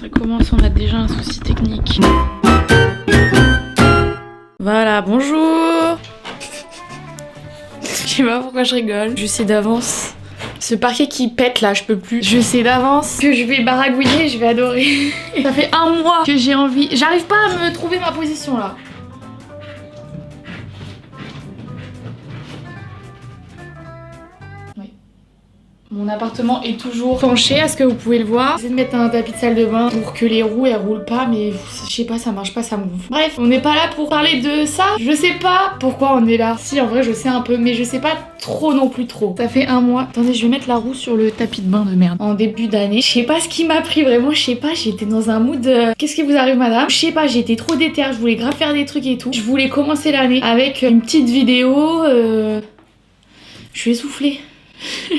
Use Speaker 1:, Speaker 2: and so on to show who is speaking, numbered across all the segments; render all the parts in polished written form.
Speaker 1: Ça commence, on a déjà un souci technique. Voilà, bonjour. Je sais pas pourquoi je rigole. Je sais d'avance. Ce parquet qui pète là, je peux plus. Je sais d'avance que je vais baragouiner, je vais adorer. Ça fait un mois que j'ai envie. J'arrive pas à me trouver ma position là. Mon appartement est toujours penché, est-ce que vous pouvez le voir? J'essaie de mettre un tapis de salle de bain pour que les roues elles roulent pas, mais je sais pas, ça marche pas, ça me gonfle. Bref, on n'est pas là pour parler de ça. Je sais pas pourquoi on est là. Si, en vrai, je sais un peu, mais je sais pas trop non plus trop. Ça fait un mois. Attendez, je vais mettre la roue sur le tapis de bain de merde. En début d'année, je sais pas ce qui m'a pris vraiment, je sais pas, j'étais dans un mood qu'est-ce qui vous arrive madame? Je sais pas, j'étais trop déter, je voulais grave faire des trucs et tout. Je voulais commencer l'année avec une petite vidéo. Je suis essoufflée.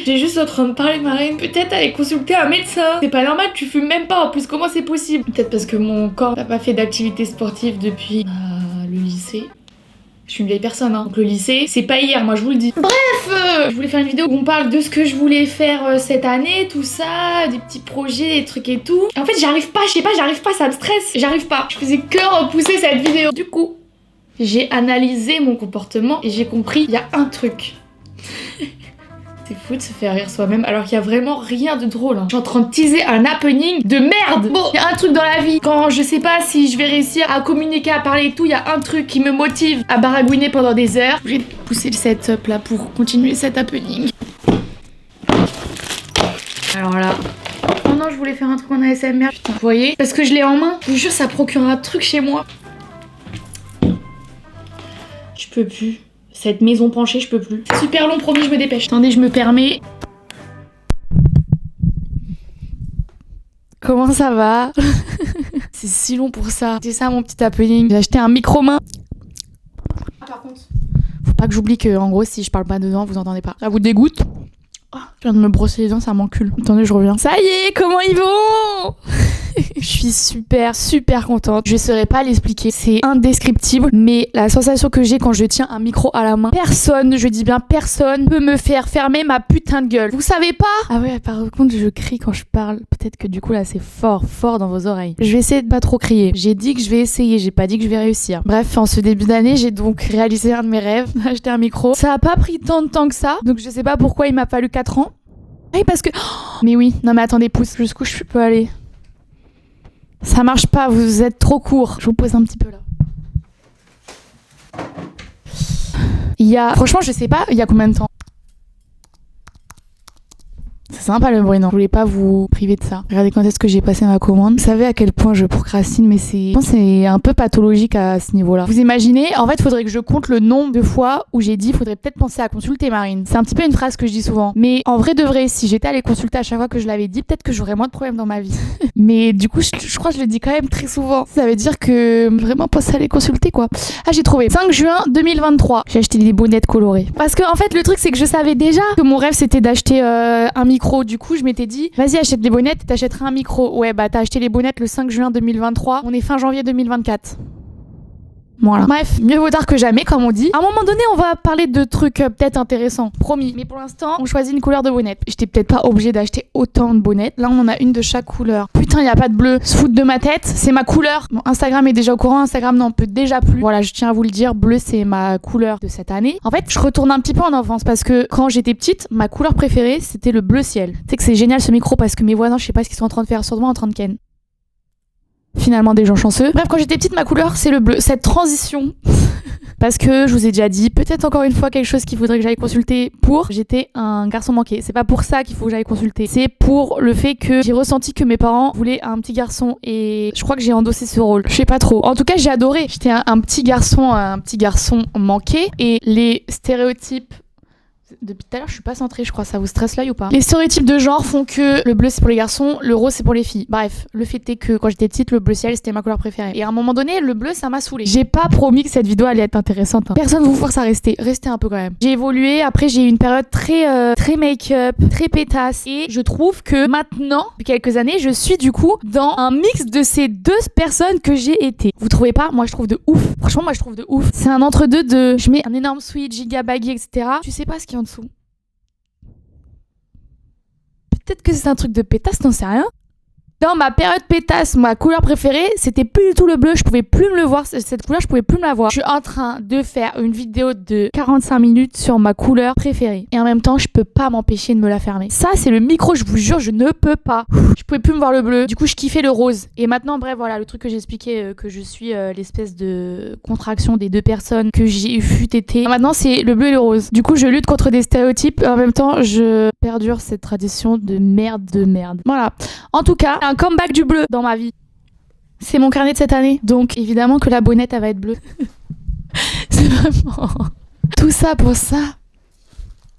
Speaker 1: J'ai juste en train de parler Marine. Peut-être aller consulter un médecin. C'est pas normal, tu fumes même pas. En plus, comment c'est possible? Peut-être parce que mon corps n'a pas fait d'activité sportive depuis le lycée. Je suis une vieille personne, hein. Donc le lycée, c'est pas hier, moi je vous le dis. Bref, je voulais faire une vidéo où on parle de ce que je voulais faire cette année, tout ça, des petits projets, des trucs et tout. Et en fait, j'arrive pas, je sais pas, j'arrive pas, ça me stresse. J'arrive pas. Je faisais que repousser cette vidéo. Du coup, j'ai analysé mon comportement et j'ai compris, il y a un truc. C'est fou de se faire rire soi-même alors qu'il y a vraiment rien de drôle. Hein. Je suis en train de teaser un happening de merde. Bon, il y a un truc dans la vie. Quand je sais pas si je vais réussir à communiquer, à parler et tout, il y a un truc qui me motive à baragouiner pendant des heures. Je vais pousser le setup là pour continuer cet happening. Alors là... Oh non, je voulais faire un truc en ASMR. Putain, vous voyez? Parce que je l'ai en main. Je vous jure, ça procure un truc chez moi. Je peux plus. Cette maison penchée, je peux plus. Super long, promis, je me dépêche. Attendez, je me permets. Comment ça va? C'est si long pour ça. C'est ça mon petit happening. J'ai acheté un micro-main. Par contre, faut pas que j'oublie que, en gros, si je parle pas dedans, vous entendez pas. Ça vous dégoûte? Oh, je viens de me brosser les dents, ça m'encule. Attendez, je reviens. Ça y est, comment ils vont? Je suis super contente. Je saurais pas l'expliquer. C'est indescriptible. Mais la sensation que j'ai quand je tiens un micro à la main, personne, je dis bien personne, peut me faire fermer ma putain de gueule. Vous savez pas? Ah ouais, par contre, je crie quand je parle. Peut-être que du coup là, c'est fort dans vos oreilles. Je vais essayer de pas trop crier. J'ai dit que je vais essayer, j'ai pas dit que je vais réussir. Bref, en ce début d'année, j'ai donc réalisé un de mes rêves, acheter un micro. Ça a pas pris tant de temps que ça. Donc je sais pas pourquoi il m'a fallu 4 ans. Oui, parce que... Oh, mais oui, non mais attendez, pousse. Jusqu'où je peux aller? Ça marche pas, vous êtes trop court. Je vous pose un petit peu là. Il y a... Franchement, je sais pas, il y a combien de temps? C'est sympa le bruit, non? Je voulais pas vous priver de ça. Regardez quand est-ce que j'ai passé ma commande. Vous savez à quel point je procrastine, mais je pense que c'est un peu pathologique à ce niveau-là. Vous imaginez? En fait, faudrait que je compte le nombre de fois où j'ai dit faudrait peut-être penser à consulter Marine. C'est un petit peu une phrase que je dis souvent. Mais en vrai de vrai, si j'étais allée consulter à chaque fois que je l'avais dit, peut-être que j'aurais moins de problèmes dans ma vie. Mais du coup, je crois que je le dis quand même très souvent. Ça veut dire que vraiment penser à aller consulter quoi. Ah, j'ai trouvé. 5 juin 2023. J'ai acheté des bonnettes colorées. Parce que en fait, le truc c'est que je savais déjà que mon rêve c'était d'acheter un micro. Du coup, je m'étais dit, vas-y, achète des bonnettes, t'achèteras un micro. Ouais, bah t'as acheté les bonnettes le 5 juin 2023. On est fin janvier 2024. Voilà. Bref, mieux vaut tard que jamais, comme on dit. À un moment donné, on va parler de trucs peut-être intéressants. Promis. Mais pour l'instant, on choisit une couleur de bonnette. J'étais peut-être pas obligée d'acheter autant de bonnettes. Là, on en a une de chaque couleur. Putain, y a pas de bleu. Se foutre de ma tête, c'est ma couleur. Bon, Instagram est déjà au courant. Instagram n'en peut déjà plus. Voilà, je tiens à vous le dire. Bleu, c'est ma couleur de cette année. En fait, je retourne un petit peu en enfance parce que quand j'étais petite, ma couleur préférée, c'était le bleu ciel. Tu sais que c'est génial ce micro parce que mes voisins, je sais pas ce qu'ils sont en train de faire sur moi, en train de ken. Finalement des gens chanceux. Bref, quand j'étais petite, ma couleur c'est le bleu. Cette transition, parce que je vous ai déjà dit, peut-être encore une fois quelque chose qu'il faudrait que j'aille consulter pour. J'étais un garçon manqué. C'est pas pour ça qu'il faut que j'aille consulter. C'est pour le fait que j'ai ressenti que mes parents voulaient un petit garçon et je crois que j'ai endossé ce rôle. Je sais pas trop. En tout cas, j'ai adoré. J'étais un petit garçon manqué et les stéréotypes. Depuis tout à l'heure, je suis pas centrée, je crois. Ça vous stresse là ou pas? Les stéréotypes de genre font que le bleu c'est pour les garçons, le rose c'est pour les filles. Bref, le fait est que quand j'étais petite, le bleu ciel c'était ma couleur préférée. Et à un moment donné, le bleu ça m'a saoulée. J'ai pas promis que cette vidéo allait être intéressante. Hein. Personne vous force à rester. Restez un peu quand même. J'ai évolué. Après, j'ai eu une période très make-up, très pétasse. Et je trouve que maintenant, depuis quelques années, je suis du coup dans un mix de ces deux personnes que j'ai été. Vous trouvez pas? Moi, je trouve de ouf. Franchement, moi, je trouve de ouf. C'est un entre-deux de. Je mets un énorme sweat, giga baggy, etc. Tu sais pas ce qu'il y a en dessous. Peut-être que c'est un truc de pétasse, t'en sais rien. Dans ma période pétasse, ma couleur préférée, c'était plus du tout le bleu. Je pouvais plus me le voir. Cette couleur, je pouvais plus me la voir. Je suis en train de faire une vidéo de 45 minutes sur ma couleur préférée. Et en même temps, je peux pas m'empêcher de me la fermer. Ça, c'est le micro, je vous jure, je ne peux pas. Je pouvais plus me voir le bleu. Du coup, je kiffais le rose. Et maintenant, bref, voilà, le truc que j'expliquais, que je suis l'espèce de contraction des deux personnes que j'ai fut été. Maintenant, c'est le bleu et le rose. Du coup, je lutte contre des stéréotypes. En même temps, je perdure cette tradition de merde. Voilà. En tout cas, un comeback du bleu dans ma vie. C'est mon carnet de cette année. Donc, évidemment que la bonnette, elle va être bleue. C'est vraiment... Tout ça pour ça.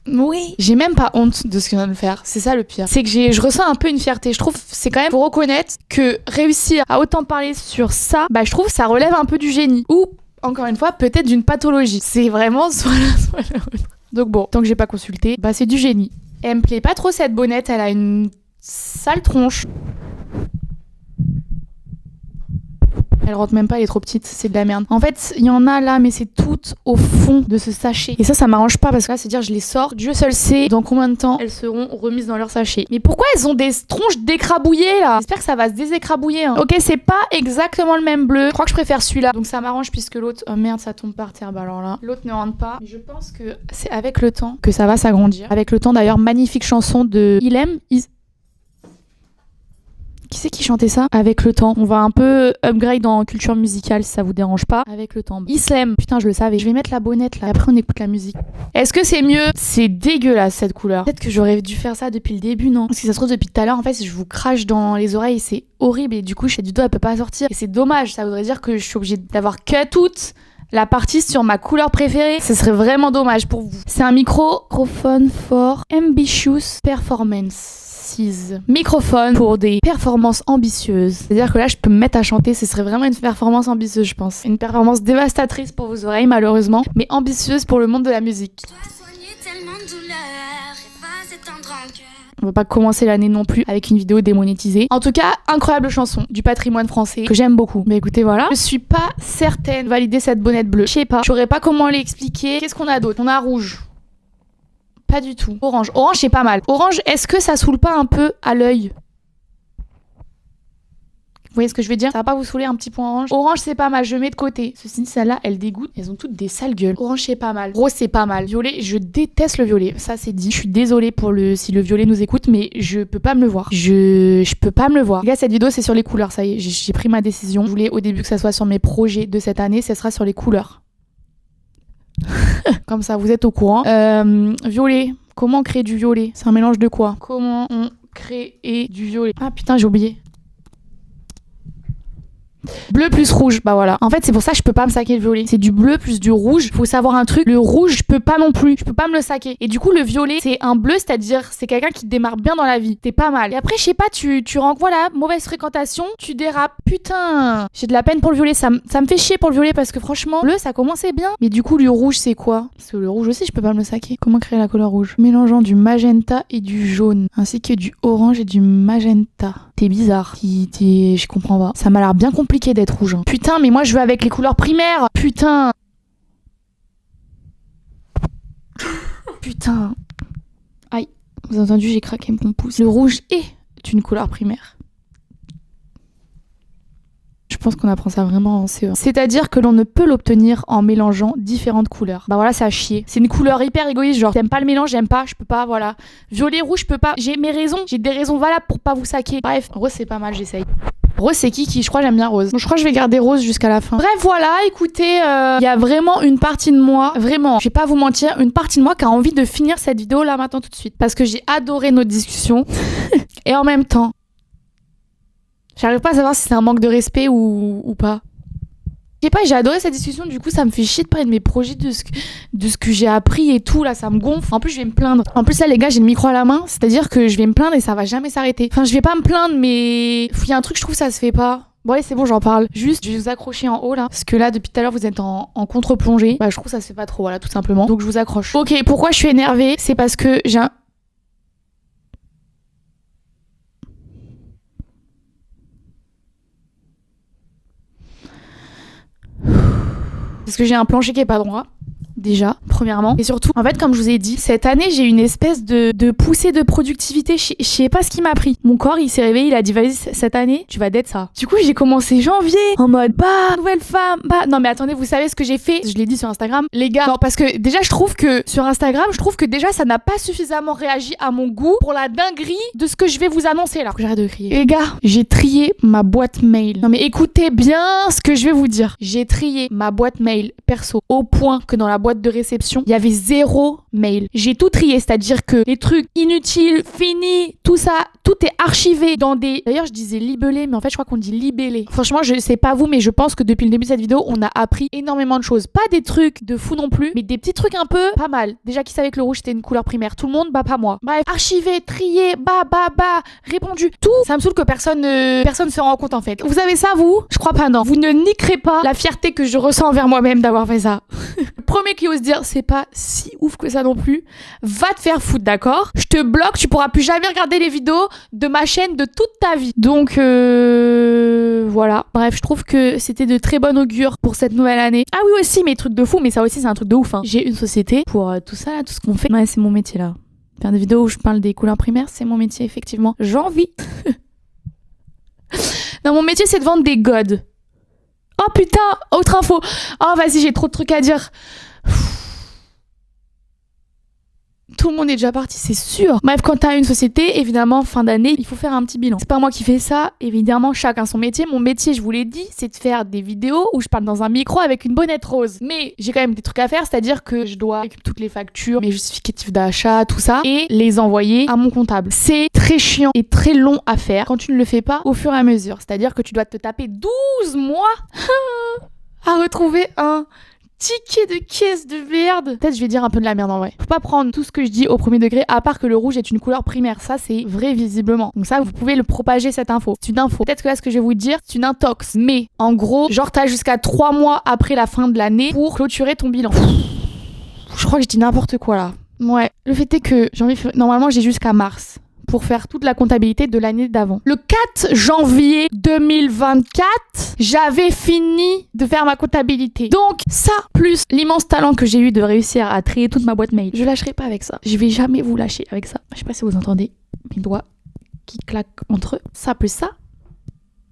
Speaker 1: Oui. J'ai même pas honte de ce que je viens de faire. C'est ça le pire. C'est que je ressens un peu une fierté. Je trouve c'est quand même pour reconnaître que réussir à autant parler sur ça, bah je trouve ça relève un peu du génie. Ou, encore une fois, peut-être d'une pathologie. C'est vraiment soit l'un, soit l'autre. Donc bon, tant que j'ai pas consulté, bah c'est du génie. Elle me plaît pas trop cette bonnette, elle a une sale tronche. Elle rentre même pas, elle est trop petite, c'est de la merde. En fait, il y en a là, mais c'est tout au fond de ce sachet. Et ça m'arrange pas parce que là, c'est dire je les sors. Dieu seul sait dans combien de temps elles seront remises dans leur sachet. Mais pourquoi elles ont des tronches décrabouillées là? J'espère que ça va se désécrabouiller. Hein. Ok, c'est pas exactement le même bleu. Je crois que je préfère celui-là. Donc ça m'arrange puisque l'autre, oh merde, ça tombe par terre. Bah alors là, l'autre ne rentre pas. Mais je pense que c'est avec le temps que ça va s'agrandir. Avec le temps d'ailleurs, magnifique chanson de Qui c'est qui chantait ça? Avec le temps. On va un peu upgrade en culture musicale si ça vous dérange pas. Avec le temps. Islem. Putain, je le savais. Je vais mettre la bonnette là. Et après, on écoute la musique. Est-ce que c'est mieux? C'est dégueulasse cette couleur. Peut-être que j'aurais dû faire ça depuis le début, non? Parce que ça se trouve depuis tout à l'heure, en fait, si je vous crache dans les oreilles, c'est horrible. Et du coup, chez du doigt, elle peut pas sortir. Et c'est dommage. Ça voudrait dire que je suis obligée d'avoir cut toute la partie sur ma couleur préférée. Ce serait vraiment dommage pour vous. C'est un microphone for ambitious performance. Microphone pour des performances ambitieuses. C'est-à-dire que là, je peux me mettre à chanter. Ce serait vraiment une performance ambitieuse, je pense. Une performance dévastatrice pour vos oreilles, malheureusement, mais ambitieuse pour le monde de la musique. On va pas commencer l'année non plus avec une vidéo démonétisée. En tout cas, incroyable chanson du patrimoine français que j'aime beaucoup. Mais écoutez, voilà. Je suis pas certaine de valider cette bonnette bleue. Je sais pas. Je saurais pas comment l'expliquer. Qu'est-ce qu'on a d'autre? On a rouge. Pas du tout. Orange. Orange, c'est pas mal. Orange, est-ce que ça saoule pas un peu à l'œil? Vous voyez ce que je veux dire? Ça va pas vous saouler un petit point orange? Orange, c'est pas mal. Je mets de côté. Ceci, celle-là, elle dégoûte. Elles ont toutes des sales gueules. Orange, c'est pas mal. Rose, c'est pas mal. Violet, je déteste le violet. Ça, c'est dit. Je suis désolée pour si le violet nous écoute, mais je peux pas me le voir. Je peux pas me le voir. Les gars, cette vidéo, c'est sur les couleurs. Ça y est, j'ai pris ma décision. Je voulais au début que ça soit sur mes projets de cette année. Ça sera sur les couleurs. Comme ça, vous êtes au courant. Violet. Comment on crée du violet? C'est un mélange de quoi? Comment on crée du violet? Ah putain, j'ai oublié. Bleu plus rouge, bah voilà. En fait, c'est pour ça que je peux pas me saquer le violet. C'est du bleu plus du rouge. Faut savoir un truc, le rouge, je peux pas non plus. Je peux pas me le saquer. Et du coup, le violet, c'est un bleu, c'est-à-dire c'est quelqu'un qui démarre bien dans la vie. T'es pas mal. Et après, je sais pas, tu rentres, voilà, mauvaise fréquentation, tu dérapes. Putain, j'ai de la peine pour le violet. Ça me fait chier pour le violet parce que franchement, bleu, ça commençait bien. Mais du coup, le rouge, c'est quoi? Parce que le rouge aussi, je peux pas me le saquer. Comment créer la couleur rouge? Mélangeant du magenta et du jaune, ainsi que du orange et du magenta. T'es bizarre. Je comprends pas. Ça m'a l'air bien compliqué d'être rouge. Hein. Putain, mais moi je veux avec les couleurs primaires. Putain. Putain. Aïe. Vous avez entendu, j'ai craqué mon pouce. Le rouge est une couleur primaire. Je pense qu'on apprend ça vraiment en CE1. C'est-à-dire que l'on ne peut l'obtenir en mélangeant différentes couleurs. Bah voilà, ça a chier. C'est une couleur hyper égoïste, genre t'aimes pas le mélange, j'aime pas, je peux pas, voilà. Violet, rouge, je peux pas. J'ai mes raisons, j'ai des raisons valables pour pas vous saquer. Bref, rose c'est pas mal, j'essaye. Rose c'est qui? Je crois que j'aime bien rose. Donc, je crois que je vais garder rose jusqu'à la fin. Bref, voilà, écoutez, il y a vraiment une partie de moi, vraiment, je vais pas vous mentir, une partie de moi qui a envie de finir cette vidéo là maintenant tout de suite. Parce que j'ai adoré notre discussion. Et en même temps, j'arrive pas à savoir si c'est un manque de respect ou pas. Je sais pas, j'ai adoré cette discussion, du coup ça me fait chier de parler de mes projets, de ce que j'ai appris et tout, là ça me gonfle. En plus je vais me plaindre. En plus là les gars, j'ai le micro à la main, c'est-à-dire que je vais me plaindre et ça va jamais s'arrêter. Enfin je vais pas me plaindre mais il y a un truc je trouve ça se fait pas. Bon allez c'est bon j'en parle. Juste je vais vous accrocher en haut là, parce que là depuis tout à l'heure vous êtes en contre-plongée. Bah je trouve ça se fait pas trop, voilà tout simplement. Donc je vous accroche. Ok, pourquoi je suis énervée? C'est parce que j'ai un... Parce que j'ai un plancher qui est pas droit. déjà, premièrement. Et surtout, en fait, comme je vous ai dit, cette année, j'ai une espèce de poussée de productivité. Je sais pas ce qui m'a pris. Mon corps, il s'est réveillé, il a dit, vas-y, cette année, tu vas d'être ça. Du coup, j'ai commencé janvier en mode, bah, nouvelle femme, bah. Non, mais attendez, vous savez ce que j'ai fait? Je l'ai dit sur Instagram. Les gars, non, parce que déjà, je trouve que sur Instagram, déjà, ça n'a pas suffisamment réagi à mon goût pour la dinguerie de ce que je vais vous annoncer là. Faut que j'arrête de crier. Les gars, j'ai trié ma boîte mail. Non, mais écoutez bien ce que je vais vous dire. J'ai trié ma boîte mail perso au point que dans la boîte de réception, il y avait 0 mail. J'ai tout trié, c'est-à-dire que les trucs inutiles, finis, tout ça, tout est archivé dans des... D'ailleurs, je disais libellé, mais en fait, je crois qu'on dit libellé. Franchement, je sais pas vous, mais je pense que depuis le début de cette vidéo, on a appris énormément de choses. Pas des trucs de fou non plus, mais des petits trucs un peu pas mal. Déjà, qui savait que le rouge, c'était une couleur primaire? Tout le monde, bah pas moi. Bref, archivé, trié, bah, répondu. Tout. Ça me saoule que personne se rend compte en fait. Vous avez ça, vous? Je crois pas, non. Vous ne niquerez pas la fierté que je ressens envers moi-même d'avoir fait ça. Le premier qui ose dire, c'est pas si ouf que ça non plus, va te faire foutre, d'accord? Je te bloque, tu pourras plus jamais regarder les vidéos de ma chaîne de toute ta vie. Donc, voilà. Bref, je trouve que c'était de très bon augure pour cette nouvelle année. Ah oui, aussi, mes trucs de fou, mais ça aussi, c'est un truc de ouf, hein. J'ai une société pour tout ça, là, tout ce qu'on fait. Ouais, c'est mon métier, là. Faire des vidéos où je parle des couleurs primaires, c'est mon métier, effectivement. J'ai envie. Non, mon métier, c'est de vendre des godes. Oh putain, autre info. Oh, vas-y, j'ai trop de trucs à dire. Tout le monde est déjà parti, c'est sûr. Bref, quand t'as une société, évidemment, fin d'année, il faut faire un petit bilan. C'est pas moi qui fais ça, évidemment, chacun son métier. Mon métier, je vous l'ai dit, c'est de faire des vidéos où je parle dans un micro avec une bonnette rose. Mais j'ai quand même des trucs à faire, c'est-à-dire que je dois récupérer toutes les factures, mes justificatifs d'achat, tout ça, et les envoyer à mon comptable. C'est très chiant et très long à faire quand tu ne le fais pas au fur et à mesure. C'est-à-dire que tu dois te taper 12 mois à retrouver un ticket de caisse de merde. Peut-être je vais dire un peu de la merde en vrai. Faut pas prendre tout ce que je dis au premier degré, à part que le rouge est une couleur primaire. Ça, c'est vrai visiblement. Donc ça, vous pouvez le propager, cette info. C'est une info. Peut-être que là, ce que je vais vous dire, c'est une intox. Mais en gros, genre t'as jusqu'à 3 mois après la fin de l'année pour clôturer ton bilan. Je crois que je dis n'importe quoi là. Ouais. Le fait est que normalement, j'ai jusqu'à mars pour faire toute la comptabilité de l'année d'avant. Le 4 janvier 2024, j'avais fini de faire ma comptabilité. Donc ça, plus l'immense talent que j'ai eu de réussir à trier toute ma boîte mail, je lâcherai pas avec ça. Je vais jamais vous lâcher avec ça. Je sais pas si vous entendez mes doigts qui claquent entre eux. Ça plus ça.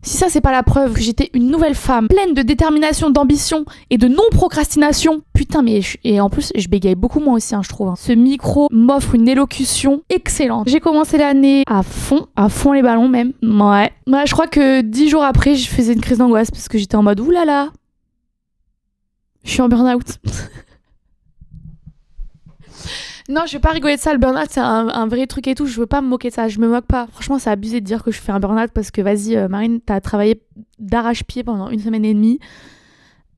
Speaker 1: Si ça, c'est pas la preuve que j'étais une nouvelle femme, pleine de détermination, d'ambition et de non-procrastination. Putain, mais et en plus, je bégaye beaucoup moi aussi, hein, je trouve. Hein. Ce micro m'offre une élocution excellente. J'ai commencé l'année à fond les ballons même. Ouais. Ouais, je crois que 10 jours après, je faisais une crise d'angoisse parce que j'étais en mode oulala, je suis en burn-out. Non, je vais pas rigoler de ça, le burn-out c'est un vrai truc et tout, je veux pas me moquer de ça, je me moque pas. Franchement, c'est abusé de dire que je fais un burn-out parce que vas-y, Marine, t'as travaillé d'arrache-pied pendant 1 semaine et demie.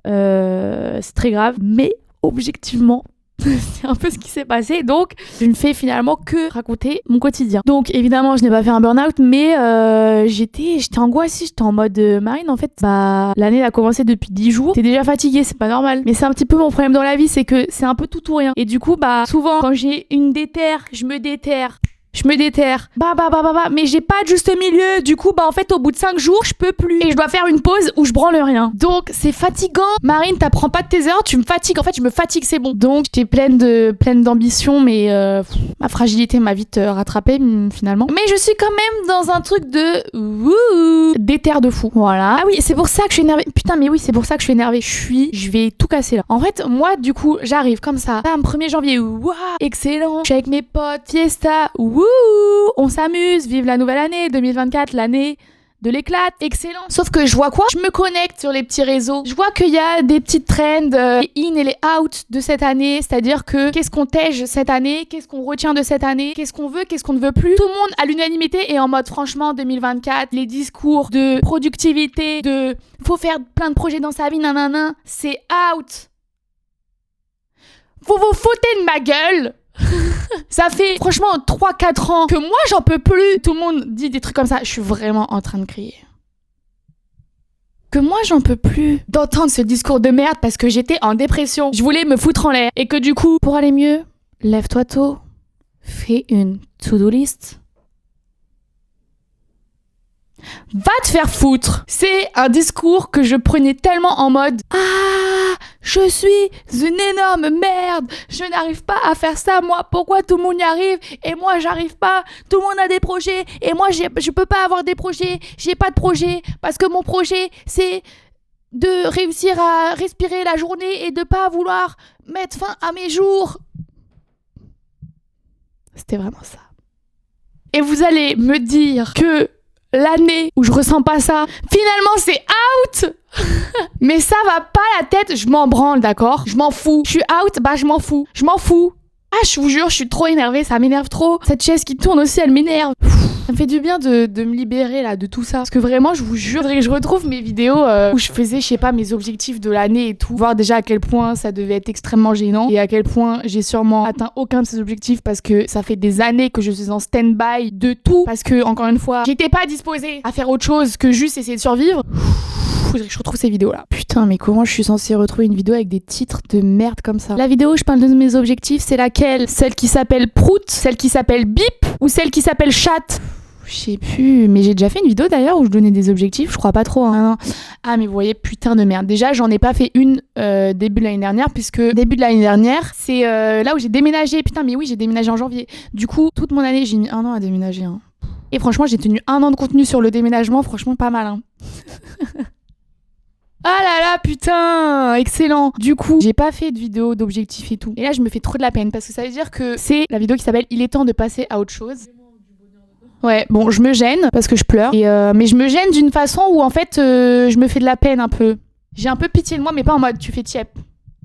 Speaker 1: C'est très grave, mais objectivement, c'est un peu ce qui s'est passé. Donc, je ne fais finalement que raconter mon quotidien. Donc, évidemment, je n'ai pas fait un burn-out, mais j'étais angoissée. J'étais en mode Marine, en fait, bah, l'année a commencé depuis 10 jours. T'es déjà fatiguée, c'est pas normal. Mais c'est un petit peu mon problème dans la vie, c'est que c'est un peu tout ou rien. Et du coup, bah, souvent, quand j'ai une déterre, je me déterre. Mais j'ai pas de juste milieu. Du coup, bah, en fait, au bout de 5 jours, je peux plus. Et je dois faire une pause où je branle rien. Donc, c'est fatigant. Marine, t'apprends pas de tes erreurs, tu me fatigues. En fait, je me fatigue, c'est bon. Donc, j'étais pleine d'ambition, mais ma fragilité m'a vite rattrapée, finalement. Mais je suis quand même dans un truc de déter de fou. Voilà. Ah oui, c'est pour ça que je suis énervée. Putain, mais oui, c'est pour ça que je suis énervée. Je vais tout casser là. En fait, moi, du coup, j'arrive comme ça. Bam, 1er janvier. Waouh, excellent. Je suis avec mes potes. Fiesta. On s'amuse, vive la nouvelle année, 2024, l'année de l'éclate, excellent. Sauf que je vois quoi? Je me connecte sur les petits réseaux. Je vois qu'il y a des petites trends, les in et les out de cette année, c'est-à-dire que qu'est-ce qu'on tège cette année, qu'est-ce qu'on retient de cette année, qu'est-ce qu'on veut, qu'est-ce qu'on ne veut plus. Tout le monde à l'unanimité est en mode franchement 2024, les discours de productivité, de faut faire plein de projets dans sa vie, nanana, c'est out. Vous vous foutez de ma gueule. Ça fait franchement 3-4 ans que moi j'en peux plus. Tout le monde dit des trucs comme ça. Je suis vraiment en train de crier. Que moi j'en peux plus d'entendre ce discours de merde parce que j'étais en dépression. Je voulais me foutre en l'air. Et que du coup, pour aller mieux, lève-toi tôt. Fais une to-do list. Va te faire foutre. C'est un discours que je prenais tellement en mode « Ah, je suis une énorme merde. Je n'arrive pas à faire ça, moi. Pourquoi tout le monde y arrive et moi, j'arrive pas? Tout le monde a des projets et moi, je peux pas avoir des projets. J'ai pas de projet parce que mon projet, c'est de réussir à respirer la journée et de pas vouloir mettre fin à mes jours. » C'était vraiment ça. Et vous allez me dire que l'année où je ressens pas ça, finalement c'est out. Mais ça va pas la tête, je m'en branle, d'accord? Je m'en fous. Je suis out, bah je m'en fous. Je m'en fous. Ah, je vous jure, je suis trop énervée, ça m'énerve trop. Cette chaise qui tourne aussi, elle m'énerve. Ça me fait du bien de me libérer là de tout ça. Parce que vraiment, je vous jure, faudrait que je retrouve mes vidéos où je faisais, je sais pas, mes objectifs de l'année et tout. Voir déjà à quel point ça devait être extrêmement gênant et à quel point j'ai sûrement atteint aucun de ces objectifs parce que ça fait des années que je suis en stand-by de tout. Parce que, encore une fois, j'étais pas disposée à faire autre chose que juste essayer de survivre. Faudrait que je retrouve ces vidéos là. Putain, mais comment je suis censée retrouver une vidéo avec des titres de merde comme ça? La vidéo où je parle de mes objectifs, c'est laquelle? Celle qui s'appelle Prout, celle qui s'appelle Bip ou celle qui s'appelle Chat? Je sais plus, mais j'ai déjà fait une vidéo d'ailleurs où je donnais des objectifs, je crois pas trop. Hein. Ah, mais vous voyez, putain de merde. Déjà, j'en ai pas fait une début de l'année dernière, puisque début de l'année dernière, c'est là où j'ai déménagé. Putain, mais oui, j'ai déménagé en janvier. Du coup, toute mon année, j'ai mis 1 an à déménager. Hein. Et franchement, j'ai tenu 1 an de contenu sur le déménagement, franchement, pas mal. Hein. Ah là là, putain, excellent. Du coup, j'ai pas fait de vidéo d'objectifs et tout. Et là, je me fais trop de la peine parce que ça veut dire que c'est la vidéo qui s'appelle « Il est temps de passer à autre chose ». Ouais, bon, je me gêne parce que je pleure. Mais je me gêne d'une façon où en fait, je me fais de la peine un peu. J'ai un peu pitié de moi, mais pas en mode tu fais tiep.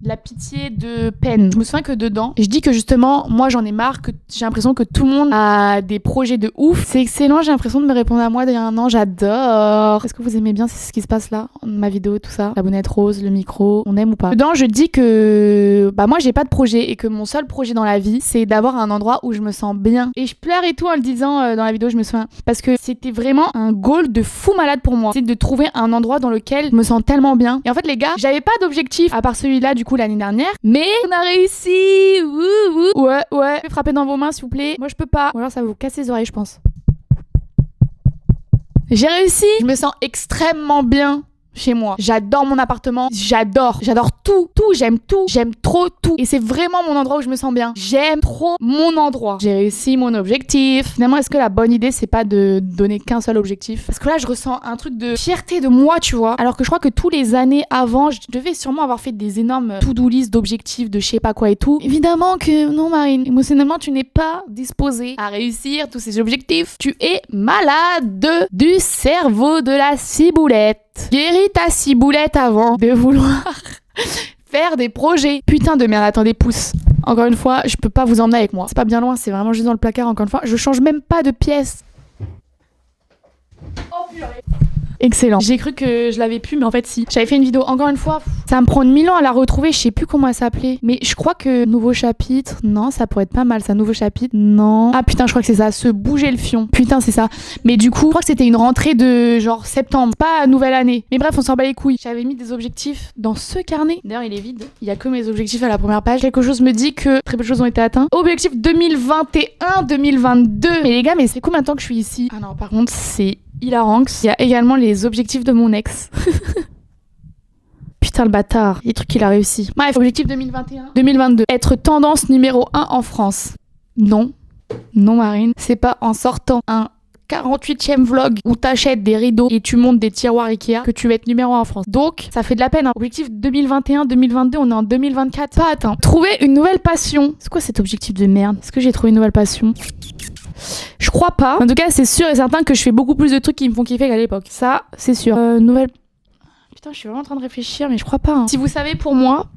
Speaker 1: De la pitié de peine. Je me souviens que dedans, je dis que justement, moi j'en ai marre, que j'ai l'impression que tout le monde a des projets de ouf. C'est excellent, j'ai l'impression de me répondre à moi il y a un an, j'adore. Est-ce que vous aimez bien ce qui se passe là? Ma vidéo, tout ça. La bonnette rose, le micro, on aime ou pas? Dedans, je dis que bah moi j'ai pas de projet et que mon seul projet dans la vie, c'est d'avoir un endroit où je me sens bien. Et je pleure et tout en le disant dans la vidéo, je me souviens. Parce que c'était vraiment un goal de fou malade pour moi. C'est de trouver un endroit dans lequel je me sens tellement bien. Et en fait les gars, j'avais pas d'objectif à part celui-là du coup l'année dernière, mais on a réussi. Ouais, frappez dans vos mains s'il vous plaît. Moi je peux pas, ou alors ça va vous casser les oreilles je pense. J'ai réussi. Je me sens extrêmement bien chez moi. J'adore mon appartement, j'adore tout, j'aime trop tout. Et c'est vraiment mon endroit où je me sens bien. J'aime trop mon endroit. J'ai réussi mon objectif. Finalement, est-ce que la bonne idée, c'est pas de donner qu'un seul objectif? Parce que là, je ressens un truc de fierté de moi, tu vois. Alors que je crois que tous les années avant, je devais sûrement avoir fait des énormes to-do list d'objectifs, de je sais pas quoi et tout. Évidemment que non, Marine. Émotionnellement, tu n'es pas disposée à réussir tous ces objectifs. Tu es malade du cerveau de la ciboulette. Guéris ta ciboulette avant de vouloir faire des projets. Putain de merde, attendez, pouce. Encore une fois, je peux pas vous emmener avec moi. C'est pas bien loin, c'est vraiment juste dans le placard, encore une fois. Je change même pas de pièce. Oh purée. Excellent. J'ai cru que je l'avais pu, mais en fait si. J'avais fait une vidéo, encore une fois, ça va me prendre 1000 ans à la retrouver, je sais plus comment elle s'appelait. Mais je crois que nouveau chapitre, non, ça pourrait être pas mal, ça, nouveau chapitre, non. Ah putain, je crois que c'est ça, se bouger le fion. Putain, c'est ça. Mais du coup, je crois que c'était une rentrée de genre septembre, pas nouvelle année. Mais bref, on s'en bat les couilles. J'avais mis des objectifs dans ce carnet. D'ailleurs, il est vide. Il y a que mes objectifs à la première page. Quelque chose me dit que très peu de choses ont été atteintes. Objectif 2021-2022. Mais les gars, mais c'est combien de temps que je suis ici? Ah non, par contre, c'est hilaranx. Il y a également les objectifs de mon ex. Putain le bâtard, les trucs qu'il a réussi. Bref, objectif 2021-2022. Être tendance numéro 1 en France. Non. Non Marine. C'est pas en sortant un 48e vlog où t'achètes des rideaux et tu montes des tiroirs Ikea que tu vas être numéro 1 en France. Donc, ça fait de la peine. Hein. Objectif 2021-2022, on est en 2024. Pas atteint. Trouver une nouvelle passion. C'est quoi cet objectif de merde? Est-ce que j'ai trouvé une nouvelle passion? Je crois pas. En tout cas, c'est sûr et certain que je fais beaucoup plus de trucs qui me font kiffer qu'à l'époque. Ça, c'est sûr. Nouvelle... Putain, je suis vraiment en train de réfléchir, mais je crois pas. Hein. Si vous savez, pour moi...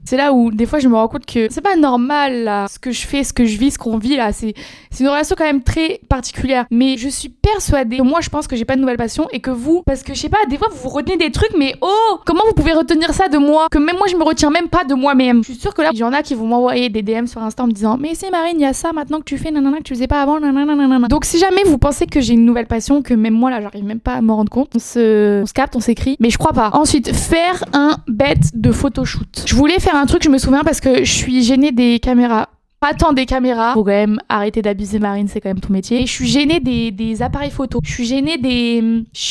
Speaker 1: C'est là où, des fois, je me rends compte que c'est pas normal, là, ce que je fais, ce que je vis, ce qu'on vit, là. C'est une relation quand même très particulière. Mais je suis persuadée que moi, je pense que j'ai pas de nouvelle passion et que vous, parce que je sais pas, des fois, vous retenez des trucs, mais oh, comment vous pouvez retenir ça de moi? Que même moi, je me retiens même pas de moi-même. Je suis sûre que là, il y en a qui vont m'envoyer des DM sur Insta en me disant, mais c'est Marine, il y a ça maintenant que tu fais, nanana, que tu faisais pas avant, nanana. Donc, si jamais vous pensez que j'ai une nouvelle passion, que même moi, là, j'arrive même pas à m'en rendre compte, on se capte, on s'écrit, mais je crois pas. Ensuite, faire un bête de photoshoot. Je voulais faire un truc, je me souviens, parce que je suis gênée des caméras. Pas tant des caméras. Faut quand même arrêter d'abuser Marine, c'est quand même ton métier. Et je suis gênée des appareils photo. Je suis gênée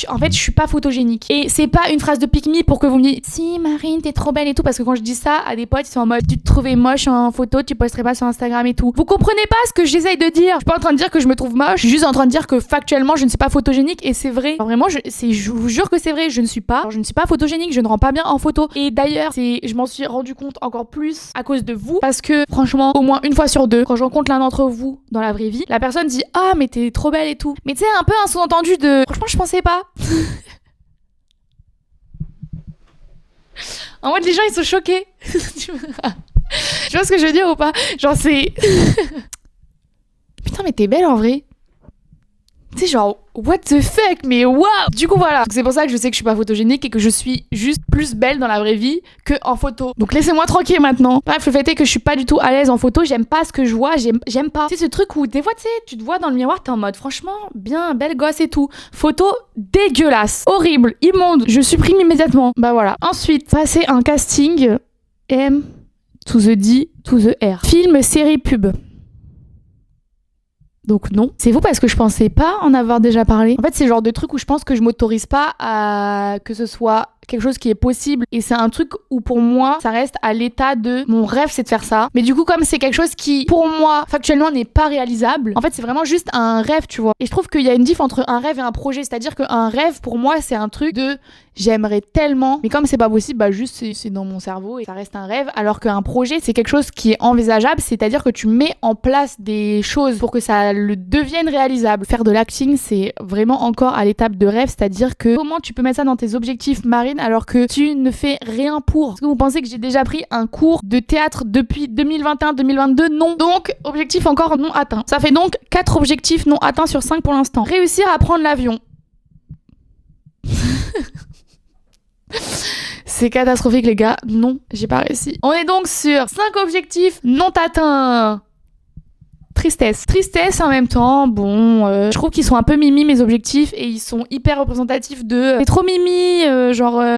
Speaker 1: En fait, je suis pas photogénique. Et c'est pas une phrase de pick me pour que vous me dites si Marine, t'es trop belle et tout. Parce que quand je dis ça à des potes, ils sont en mode tu te trouvais moche en photo, tu posterais pas sur Instagram et tout. Vous comprenez pas ce que j'essaye de dire. Je suis pas en train de dire que je me trouve moche. Je suis juste en train de dire que factuellement, je ne suis pas photogénique et c'est vrai. Alors vraiment, je vous jure que c'est vrai. Je ne suis pas photogénique. Je ne rends pas bien en photo. Et d'ailleurs, je m'en suis rendu compte encore plus à cause de vous. Parce que franchement, au moins une fois sur deux, quand je rencontre l'un d'entre vous dans la vraie vie, la personne dit ah mais t'es trop belle et tout. Mais tu sais, un peu un sous-entendu de franchement, je pensais pas. En mode, les gens, ils sont choqués. Tu vois ce que je veux dire ou pas? Genre, c'est... Putain, mais t'es belle en vrai. Tu sais, genre, what the fuck, mais waouh! Du coup, voilà. C'est pour ça que je sais que je suis pas photogénique et que je suis juste plus belle dans la vraie vie que en photo. Donc, laissez-moi tranquille maintenant. Bref, le fait est que je suis pas du tout à l'aise en photo. J'aime pas ce que je vois. J'aime pas. Tu sais, ce truc où des fois, tu sais, tu te vois dans le miroir, t'es en mode, franchement, bien, belle gosse et tout. Photo dégueulasse, horrible, immonde. Je supprime immédiatement. Bah voilà. Ensuite, passer un casting M to the D to the R. Film, série, pub. Donc non. C'est vous parce que je pensais pas en avoir déjà parlé. En fait, c'est le genre de truc où je pense que je m'autorise pas à que ce soit quelque chose qui est possible. Et c'est un truc où pour moi, ça reste à l'état de mon rêve, c'est de faire ça. Mais du coup, comme c'est quelque chose qui, pour moi, factuellement n'est pas réalisable, en fait, c'est vraiment juste un rêve, tu vois. Et je trouve qu'il y a une diff entre un rêve et un projet. C'est-à-dire qu'un rêve, pour moi, c'est un truc de j'aimerais tellement. Mais comme c'est pas possible, bah juste c'est dans mon cerveau et ça reste un rêve. Alors qu'un projet, c'est quelque chose qui est envisageable. C'est-à-dire que tu mets en place des choses pour que ça le devienne réalisable. Faire de l'acting, c'est vraiment encore à l'étape de rêve. C'est-à-dire que comment tu peux mettre ça dans tes objectifs, Marine, alors que tu ne fais rien pour? Est-ce que vous pensez que j'ai déjà pris un cours de théâtre depuis 2021-2022? Non. Donc, objectif encore non atteint. Ça fait donc 4 objectifs non atteints sur 5 pour l'instant. Réussir à prendre l'avion. C'est catastrophique, les gars. Non, j'ai pas réussi. On est donc sur 5 objectifs non atteints. Tristesse en même temps, bon, je trouve qu'ils sont un peu mimi mes objectifs et ils sont hyper représentatifs de t'es trop mimi,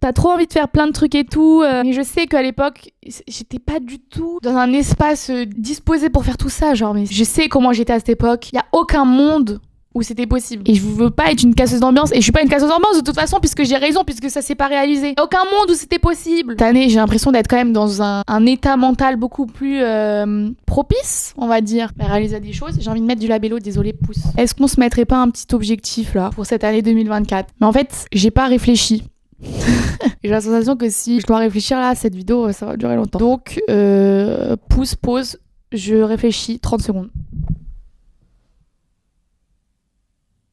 Speaker 1: t'as trop envie de faire plein de trucs et tout, mais je sais qu'à l'époque j'étais pas du tout dans un espace disposé pour faire tout ça, genre, mais je sais comment j'étais à cette époque, il y a aucun monde où c'était possible. Et je veux pas être une casseuse d'ambiance. Et je suis pas une casseuse d'ambiance de toute façon, puisque j'ai raison, puisque ça s'est pas réalisé. Aucun monde où c'était possible. Cette année, j'ai l'impression d'être quand même dans un état mental beaucoup plus propice, on va dire, à réaliser des choses. J'ai envie de mettre du labello, désolé, pouce. Est-ce qu'on se mettrait pas un petit objectif là pour cette année 2024? Mais en fait, j'ai pas réfléchi. J'ai la sensation que si je dois réfléchir là, cette vidéo, ça va durer longtemps. Donc, pouce, pause, je réfléchis 30 secondes.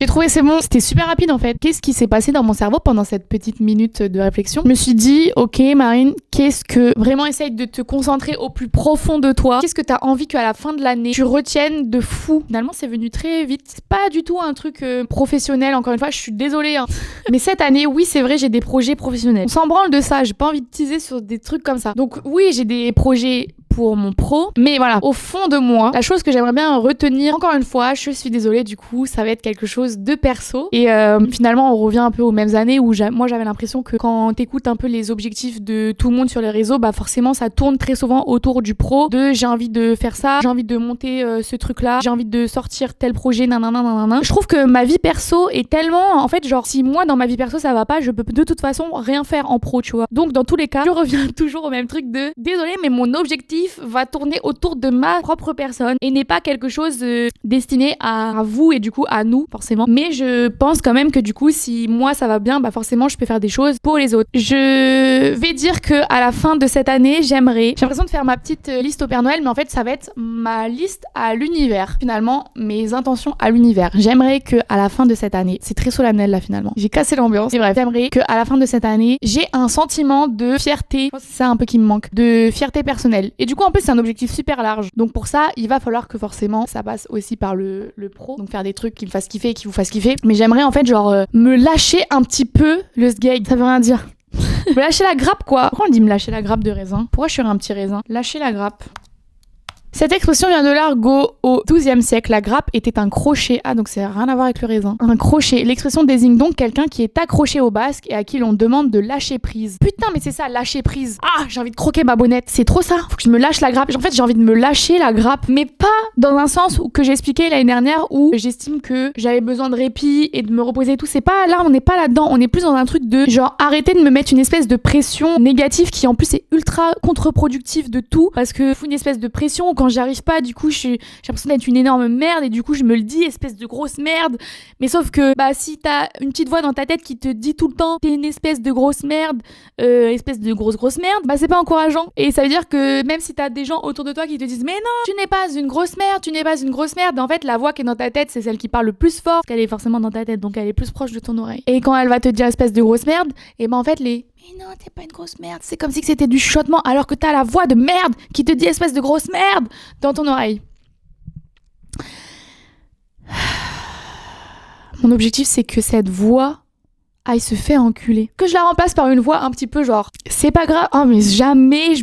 Speaker 1: J'ai trouvé c'est bon, c'était super rapide en fait. Qu'est-ce qui s'est passé dans mon cerveau pendant cette petite minute de réflexion? Je me suis dit, ok Marine, qu'est-ce que... Vraiment essaye de te concentrer au plus profond de toi. Qu'est-ce que t'as envie qu'à la fin de l'année, tu retiennes de fou? Finalement, c'est venu très vite. C'est pas du tout un truc professionnel, encore une fois, je suis désolée. Hein. Mais cette année, oui, c'est vrai, j'ai des projets professionnels. On s'en branle de ça, j'ai pas envie de teaser sur des trucs comme ça. Donc oui, j'ai des projets pour mon pro, mais voilà, au fond de moi, la chose que j'aimerais bien retenir, encore une fois, je suis désolée, du coup, ça va être quelque chose de perso, et finalement on revient un peu aux mêmes années où moi j'avais l'impression que quand t'écoutes un peu les objectifs de tout le monde sur les réseaux, bah forcément ça tourne très souvent autour du pro, de j'ai envie de faire ça, j'ai envie de monter ce truc là, j'ai envie de sortir tel projet, nanana. Je trouve que ma vie perso est tellement, en fait, genre si moi dans ma vie perso ça va pas, je peux de toute façon rien faire en pro, tu vois. Donc dans tous les cas, je reviens toujours au même truc de désolé, mais mon objectif va tourner autour de ma propre personne et n'est pas quelque chose destiné à vous et du coup à nous forcément. Mais je pense quand même que du coup si moi ça va bien, bah forcément je peux faire des choses pour les autres. Je vais dire que à la fin de cette année, j'ai l'impression de faire ma petite liste au Père Noël, mais en fait ça va être ma liste à l'univers. Finalement, mes intentions à l'univers. J'aimerais que à la fin de cette année, c'est très solennel là finalement. J'ai cassé l'ambiance. Et bref, j'aimerais que à la fin de cette année, j'ai un sentiment de fierté. Je pense que c'est ça un peu qui me manque, de fierté personnelle. Et du coup en plus c'est un objectif super large. Donc pour ça, il va falloir que forcément ça passe aussi par le pro. Donc faire des trucs qui me fassent kiffer, qui vous fassent kiffer. Mais j'aimerais en fait genre me lâcher un petit peu le sgeg. Ça veut rien dire. Me lâcher la grappe quoi. Pourquoi on dit me lâcher la grappe de raisin? Pourquoi je suis un petit raisin? Lâcher la grappe. Cette expression vient de l'argot. Au XIIe siècle, la grappe était un crochet. Ah, donc ça n'a rien à voir avec le raisin. Un crochet. L'expression désigne donc quelqu'un qui est accroché au basque et à qui l'on demande de lâcher prise. Putain, mais c'est ça, lâcher prise. Ah, j'ai envie de croquer ma bonnette. C'est trop ça. Faut que je me lâche la grappe. En fait, j'ai envie de me lâcher la grappe. Mais pas dans un sens que j'ai expliqué l'année dernière où j'estime que j'avais besoin de répit et de me reposer et tout. C'est pas là, on n'est pas là-dedans. On est plus dans un truc de genre arrêter de me mettre une espèce de pression négative qui en plus est ultra contre-productive de tout. Parce que faut une espèce de pression. Quand j'y arrive pas, du coup, j'ai l'impression d'être une énorme merde et du coup, je me le dis, espèce de grosse merde. Mais sauf que, bah, si t'as une petite voix dans ta tête qui te dit tout le temps, t'es une espèce de grosse merde, espèce de grosse merde, bah, c'est pas encourageant. Et ça veut dire que même si t'as des gens autour de toi qui te disent, mais non, tu n'es pas une grosse merde, tu n'es pas une grosse merde, en fait, la voix qui est dans ta tête, c'est celle qui parle le plus fort, parce qu'elle est forcément dans ta tête, donc elle est plus proche de ton oreille. Et quand elle va te dire espèce de grosse merde, et ben, en fait, mais non, t'es pas une grosse merde. C'est comme si c'était du chuchotement alors que t'as la voix de merde qui te dit espèce de grosse merde dans ton oreille. Mon objectif, c'est que cette voix aille se faire enculer. Que je la remplace par une voix un petit peu genre, c'est pas grave. Oh, mais jamais.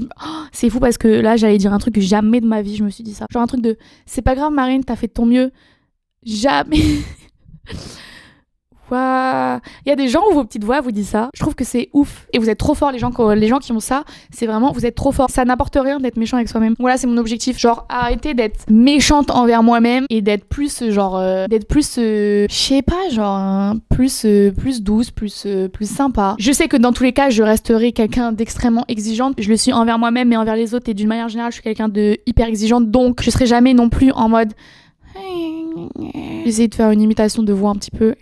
Speaker 1: C'est fou parce que là, j'allais dire un truc que jamais de ma vie, je me suis dit ça. Genre un truc de, c'est pas grave, Marine, t'as fait de ton mieux. Jamais. Waouh. Il y a des gens où vos petites voix vous disent ça. Je trouve que c'est ouf. Et vous êtes trop forts, les gens qui ont ça. C'est vraiment, vous êtes trop forts. Ça n'apporte rien d'être méchant avec soi-même. Voilà, c'est mon objectif. Genre, arrêter d'être méchante envers moi-même et d'être plus, genre, je sais pas, genre, plus douce, plus sympa. Je sais que dans tous les cas, je resterai quelqu'un d'extrêmement exigeante. Je le suis envers moi-même et envers les autres. Et d'une manière générale, je suis quelqu'un de hyper exigeante. Donc, je serai jamais non plus en mode... J'essaie de faire une imitation de voix un petit peu.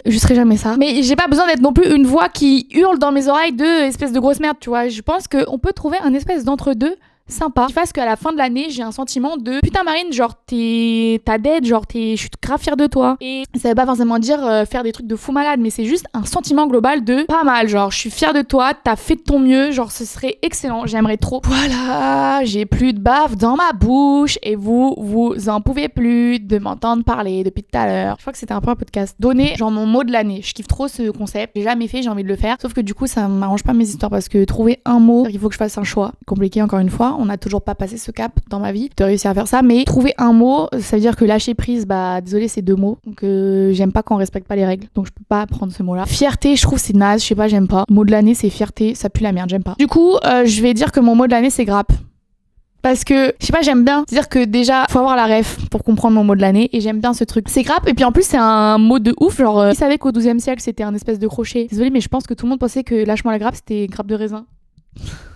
Speaker 1: Je serai jamais ça. Mais j'ai pas besoin d'être non plus une voix qui hurle dans mes oreilles de espèce de grosse merde, tu vois. Je pense qu'on peut trouver un espèce d'entre-deux sympa qui fasse qu'à la fin de l'année j'ai un sentiment de putain Marine, genre t'as dead, genre je suis grave fière de toi. Et ça veut pas forcément dire faire des trucs de fou malade, mais c'est juste un sentiment global de pas mal, genre je suis fière de toi, t'as fait de ton mieux, genre ce serait excellent, j'aimerais trop. Voilà, j'ai plus de bave dans ma bouche et vous en pouvez plus de m'entendre parler depuis tout à l'heure. Je crois que c'était un peu un podcast donner genre mon mot de l'année. Je kiffe trop ce concept, j'ai jamais fait, j'ai envie de le faire, sauf que du coup ça m'arrange pas mes histoires parce que trouver un mot, il faut que je fasse un choix compliqué encore une fois. On n'a toujours pas passé ce cap dans ma vie de réussir à faire ça, mais trouver un mot, ça veut dire que lâcher prise, bah désolé, c'est 2 mots, donc j'aime pas quand on respecte pas les règles, donc je peux pas prendre ce mot là. Fierté, je trouve c'est naze, je sais pas, j'aime pas. Mot de l'année c'est fierté, ça pue la merde, j'aime pas. Du coup je vais dire que mon mot de l'année c'est grappe. Parce que, je sais pas, j'aime bien. C'est-à-dire que déjà, faut avoir la ref pour comprendre mon mot de l'année. Et j'aime bien ce truc. C'est grappe. Et puis en plus, c'est un mot de ouf. Genre, ils savaient qu'au XIIe siècle, c'était un espèce de crochet. Désolée, mais je pense que tout le monde pensait que lâche-moi la grappe, c'était grappe de raisin.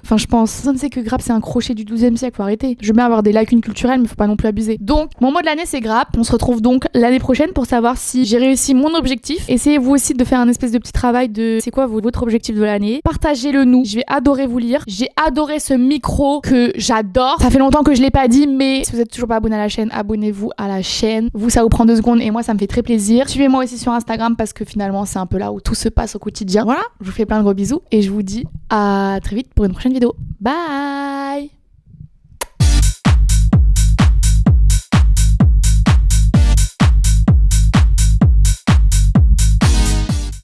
Speaker 1: Enfin, je pense. Personne ne sait que grappe, c'est un crochet du XIIe siècle. Faut arrêter. Je veux bien avoir des lacunes culturelles, mais faut pas non plus abuser. Donc, mon mot de l'année, c'est grappe. On se retrouve donc l'année prochaine pour savoir si j'ai réussi mon objectif. Essayez vous aussi de faire un espèce de petit travail de c'est quoi votre objectif de l'année. Partagez-le nous. Je vais adorer vous lire. J'ai adoré ce micro que j'adore. Ça fait longtemps que je l'ai pas dit, mais si vous êtes toujours pas abonné à la chaîne, abonnez-vous à la chaîne. Vous, ça vous prend 2 secondes et moi, ça me fait très plaisir. Suivez-moi aussi sur Instagram parce que finalement, c'est un peu là où tout se passe au quotidien. Voilà. Je vous fais plein de gros bisous et je vous dis à très vite pour une prochaine vidéo. Bye!